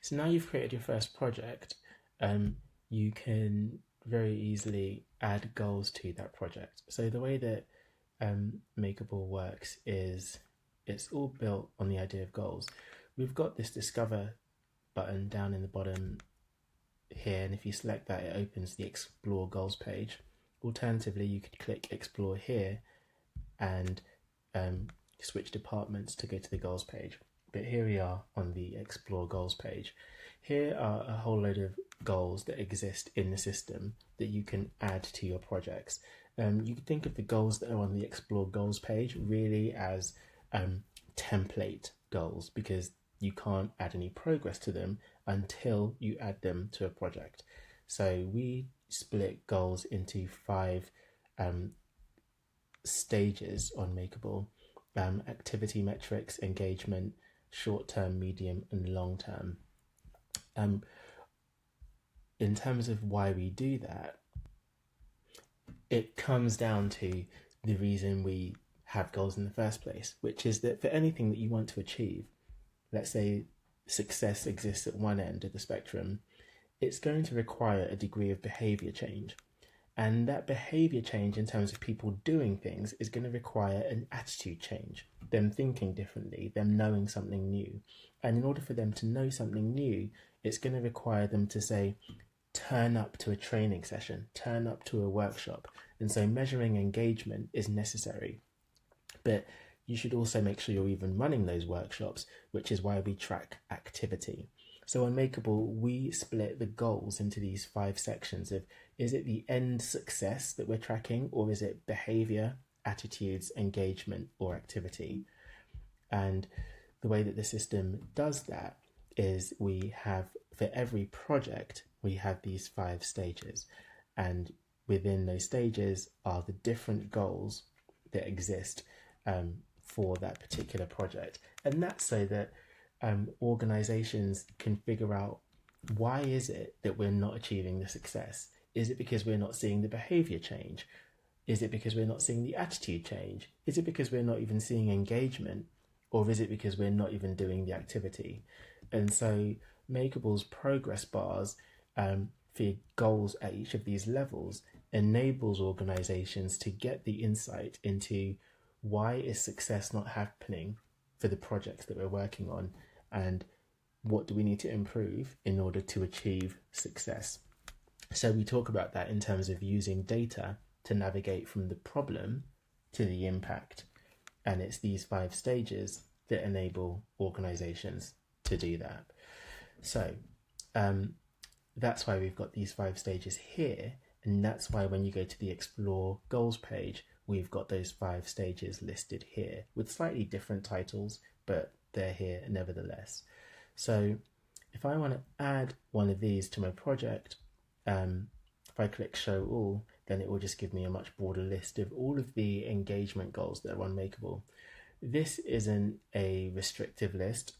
So now you've created your first project, you can very easily add goals to that project. So the way that Makeable works is it's all built on the idea of goals. We've got this discover button down in the bottom here, and if you select that, it opens the explore goals page. Alternatively, you could click explore here and switch departments to go to the goals page. But here we are on the explore goals page. Here are a whole load of goals that exist in the system that you can add to your projects. You can think of the goals that are on the explore goals page really as template goals, because you can't add any progress to them until you add them to a project. So we split goals into 5 stages on Makeable: activity metrics, engagement, short-term, medium, and long-term. In terms of why we do that, it comes down to the reason we have goals in the first place, which is that for anything that you want to achieve, let's say success exists at one end of the spectrum, it's going to require a degree of behavior change. And that behavior change in terms of people doing things is going to require an attitude change, them thinking differently, them knowing something new. And in order for them to know something new, it's going to require them to say, turn up to a training session, turn up to a workshop. And so measuring engagement is necessary. But you should also make sure you're even running those workshops, which is why we track activity. So on Makeable, we split the goals into these 5 sections of, is it the end success that we're tracking, or is it behavior, attitudes, engagement, or activity? And the way that the system does that is we have, for every project, we have these 5 stages. And within those stages are the different goals that exist for that particular project. And that's so that organizations can figure out, why is it that we're not achieving the success? Is it because we're not seeing the behavior change? Is it because we're not seeing the attitude change? Is it because we're not even seeing engagement? Or is it because we're not even doing the activity? And so Makeable's progress bars for goals at each of these levels enables organizations to get the insight into, why is success not happening for the projects that we're working on, and what do we need to improve in order to achieve success? So we talk about that in terms of using data to navigate from the problem to the impact. And it's these 5 stages that enable organizations to do that. So that's why we've got these 5 stages here. And that's why when you go to the Explore Goals page, we've got those 5 stages listed here with slightly different titles, but they're here nevertheless. So if I want to add one of these to my project, if I click show all, then it will just give me a much broader list of all of the engagement goals that are on Makeable. This isn't a restrictive list.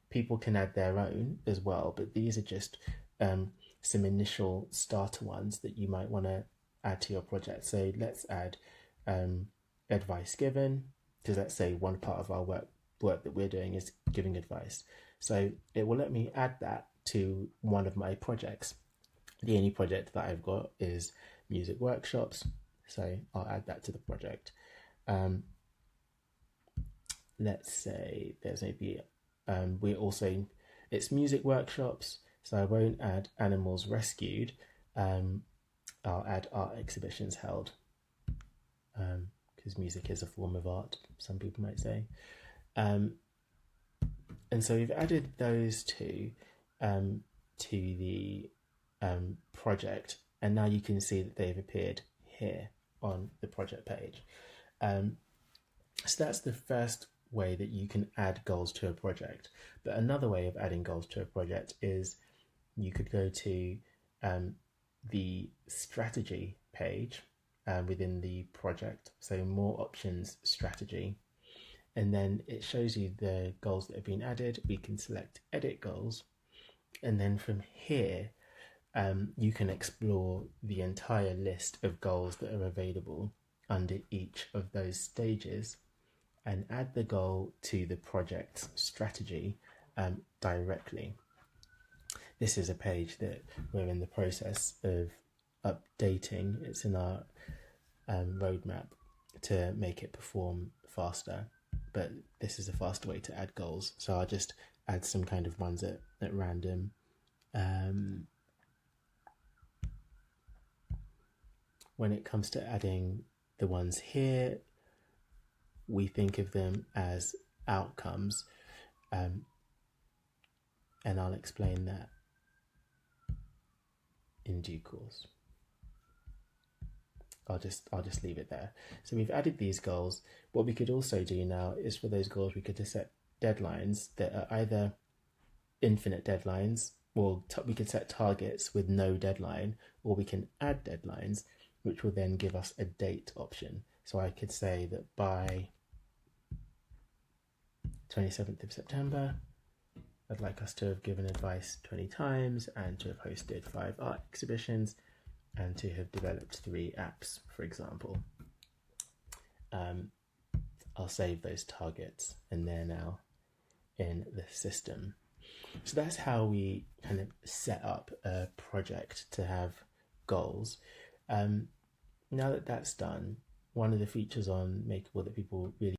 People can add their own as well, but these are just some initial starter ones that you might want to add to your project. So let's add advice given, because let's say one part of our work that we're doing is giving advice. So it will let me add that to one of my projects. The only project that I've got is music workshops, so I'll add that to the project. Let's say there's maybe it's music workshops, so I won't add animals rescued. I'll add art exhibitions held, because music is a form of art, some people might say. And so we've added those two to the project, and now you can see that they've appeared here on the project page. So that's the first way that you can add goals to a project. But another way of adding goals to a project is you could go to the strategy page within the project, so more options, strategy, and then it shows you the goals that have been added. We can select edit goals, and then from here you can explore the entire list of goals that are available under each of those stages and add the goal to the project's strategy directly. this is a page that we're in the process of updating. It's in our roadmap to make it perform faster, but this is a faster way to add goals. So I'll just add some kind of ones at random. When it comes to adding the ones here, we think of them as outcomes, and I'll explain that in due course. I'll just leave it there. So we've added these goals. What we could also do now is for those goals, we could just set deadlines that are either infinite deadlines, or we could set targets with no deadline, or we can add deadlines, which will then give us a date option. So I could say that by 27th of September, I'd like us to have given advice 20 times and to have hosted 5 art exhibitions and to have developed 3 apps, for example. I'll save those targets and they're now in the system. So that's how we kind of set up a project to have goals. Now that that's done, one of the features on Makerble that people really